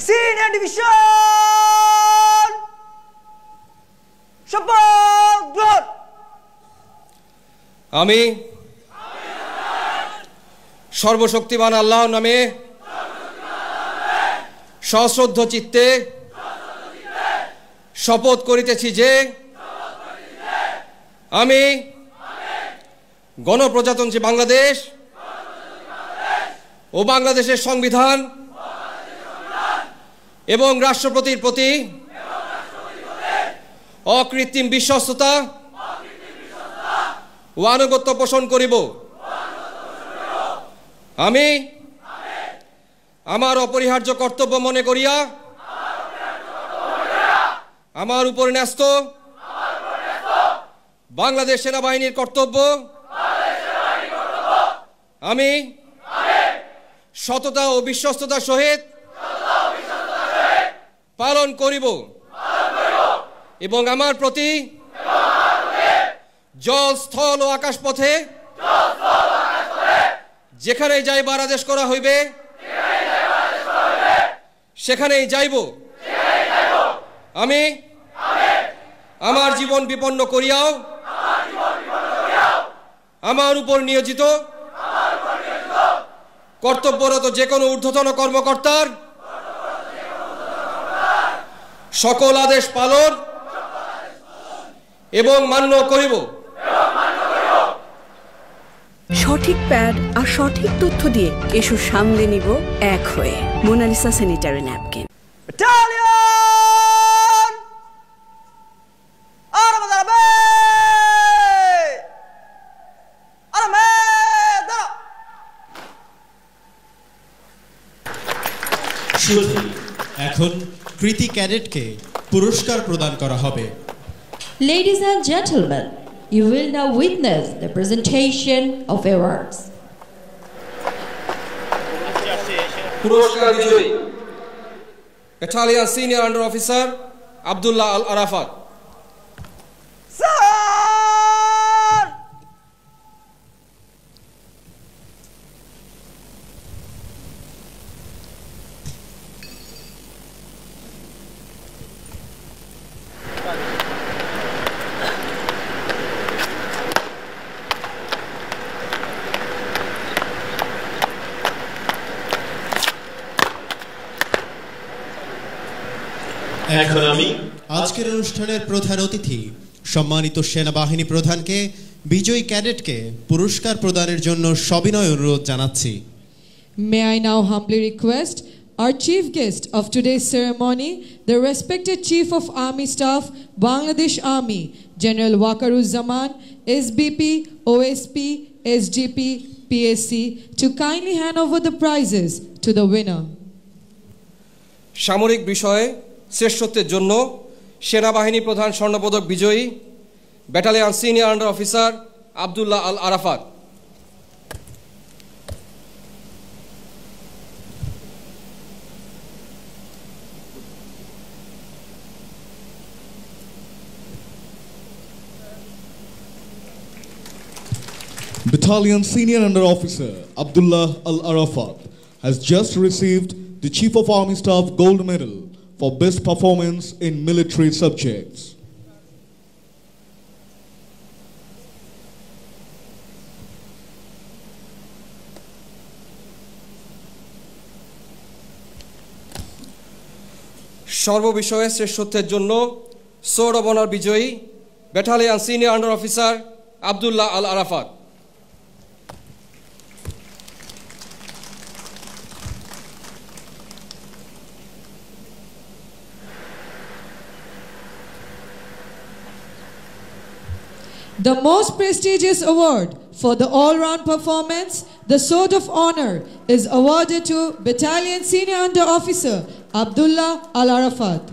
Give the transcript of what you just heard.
Senior Division শপথ গ্রহণ। আমি সর্বশক্তিমান আল্লাহর নামে সশ্রদ্ধ চিত্তে শপথ করিতেছি যে আমি গণপ্রজাতন্ত্রী বাংলাদেশ ও বাংলাদেশের সংবিধান এবং রাষ্ট্রপতির প্রতি অকৃত্রিম বিশ্বস্ততা ও আনুগত্য পোষণ করিব। আমি আমার অপরিহার্য কর্তব্য মনে করিয়া আমার উপর ন্যস্ত বাংলাদেশ সেনাবাহিনীর কর্তব্য আমি সততা ও বিশ্বস্ততার সহিত পালন করিব এবং আমার প্রতি জল, স্থল ও আকাশ পথে যেখানে যাইবার আদেশ করা হইবে সেখানেই যাইব। আমি আমার জীবন বিপন্ন করিয়াও আমার উপর নিয়োজিত কর্তব্যরত যে কোনো ঊর্ধ্বতন কর্মকর্তার সকল আদেশ পালন এবং মান্য করিব। সঠিক প্যাড আর সঠিক তথ্য দিয়ে এসো সামলে নিব এক হয়ে। Mona Lisa sanitary napkin. ব্যাটালিয়ন আরবে এখন কৃতি ক্যাডেটকে পুরস্কার প্রদান করা হবে। Ladies and gentlemen, you will now witness the presentation of awards. পুরস্কার বিজয়ী battalion senior under officer Abdullah Al Arafat. এখন আমি আজকের অনুষ্ঠানের প্রধান অতিথি সম্মানিত সেনাবাহিনী প্রধানকে বিজয়ী ক্যাডেটকে পুরস্কার প্রদানের জন্য সবিনয় অনুরোধ জানাচ্ছি। May I now humbly request our chief guest of today's ceremony, the respected Chief of Army Staff, Bangladesh Army, General Waqaruzzaman, SBP, OSP, SGP, PSC, to kindly hand over the prizes to the winner. সামরিক বিষয়ে শ্রেষ্ঠত্বের জন্য সেনাবাহিনী প্রধান স্বর্ণপদক বিজয়ী battalion senior under officer Abdullah Al Arafat. Battalion Senior Under Officer Abdullah Al Arafat has just received the Chief of Army Staff Gold Medal for best performance in military subjects. সর্ববিষয়ে শ্রেষ্ঠত্বের জন্য সোর্ড অব অনার বিজয়ী battalion senior under officer Abdullah Al Arafat. The most prestigious award for the all-round performance, the Sword of Honor, is awarded to Battalion Senior Under Officer Abdullah Al Arafat.